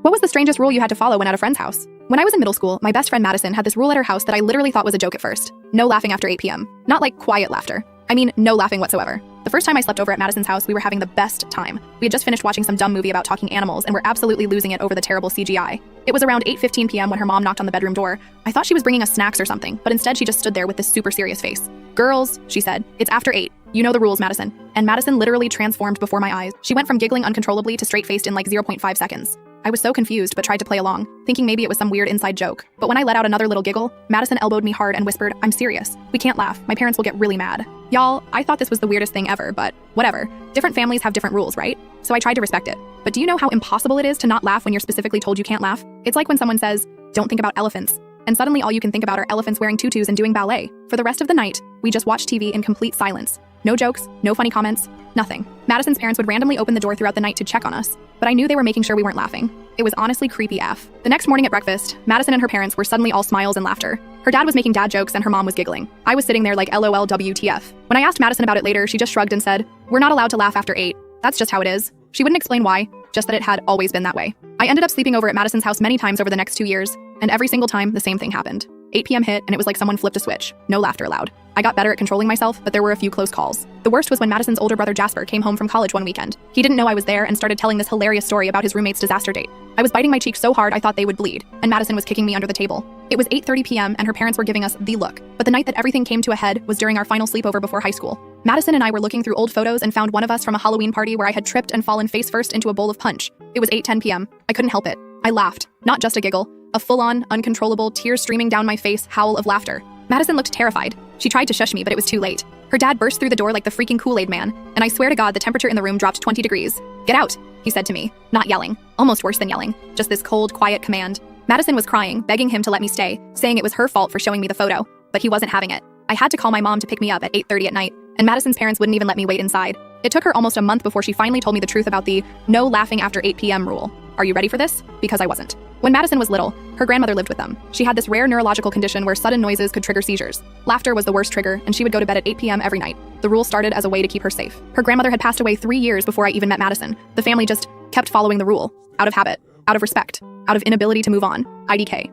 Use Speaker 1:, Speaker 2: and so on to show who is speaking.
Speaker 1: What was the strangest rule you had to follow when at a friend's house? When I was in middle school, my best friend Madison had this rule at her house that I literally thought was a joke at first. No laughing after 8 p.m. Not like quiet laughter. I mean, no laughing whatsoever. The first time I slept over at Madison's house, we were having the best time. We had just finished watching some dumb movie about talking animals and were absolutely losing it over the terrible CGI. It was around 8:15 p.m. when her mom knocked on the bedroom door. I thought she was bringing us snacks or something, but instead she just stood there with this super serious face. "Girls," she said, "it's after 8. You know the rules, Madison." And Madison literally transformed before my eyes. She went from giggling uncontrollably to straight-faced in like 0.5 seconds. I was so confused, but tried to play along, thinking maybe it was some weird inside joke. But when I let out another little giggle, Madison elbowed me hard and whispered, "I'm serious. We can't laugh. My parents will get really mad." Y'all, I thought this was the weirdest thing ever, but whatever. Different families have different rules, right? So I tried to respect it. But do you know how impossible it is to not laugh when you're specifically told you can't laugh? It's like when someone says, "Don't think about elephants," and suddenly all you can think about are elephants wearing tutus and doing ballet. For the rest of the night, we just watched TV in complete silence. No jokes, no funny comments, nothing. Madison's parents would randomly open the door throughout the night to check on us, but I knew they were making sure we weren't laughing. It was honestly creepy AF. The next morning at breakfast, Madison and her parents were suddenly all smiles and laughter. Her dad was making dad jokes and her mom was giggling. I was sitting there like LOL WTF. When I asked Madison about it later, she just shrugged and said, "We're not allowed to laugh after 8. That's just how it is." She wouldn't explain why, just that it had always been that way. I ended up sleeping over at Madison's house many times over the next 2 years, and every single time the same thing happened. 8 p.m. hit, and it was like someone flipped a switch. No laughter allowed. I got better at controlling myself, but there were a few close calls. The worst was when Madison's older brother Jasper came home from college one weekend. He didn't know I was there and started telling this hilarious story about his roommate's disaster date. I was biting my cheek so hard I thought they would bleed, and Madison was kicking me under the table. It was 8:30 p.m. and her parents were giving us the look, but the night that everything came to a head was during our final sleepover before high school. Madison and I were looking through old photos and found one of us from a Halloween party where I had tripped and fallen face first into a bowl of punch. It was 8:10 p.m. I couldn't help it. I laughed. Not just a giggle. A full-on, uncontrollable, tears streaming down my face howl of laughter. Madison looked terrified. She tried to shush me, but it was too late. Her dad burst through the door like the freaking Kool-Aid man, and I swear to God the temperature in the room dropped 20 degrees. "Get out," he said to me. Not yelling. Almost worse than yelling. Just this cold, quiet command. Madison was crying, begging him to let me stay, saying it was her fault for showing me the photo, but he wasn't having it. I had to call my mom to pick me up at 8:30 at night, and Madison's parents wouldn't even let me wait inside. It took her almost a month before she finally told me the truth about the no laughing after 8 p.m. rule. Are you ready for this? Because I wasn't. When Madison was little, her grandmother lived with them. She had this rare neurological condition where sudden noises could trigger seizures. Laughter was the worst trigger, and she would go to bed at 8 p.m. every night. The rule started as a way to keep her safe. Her grandmother had passed away 3 years before I even met Madison. The family just kept following the rule. Out of habit. Out of respect. Out of inability to move on. IDK.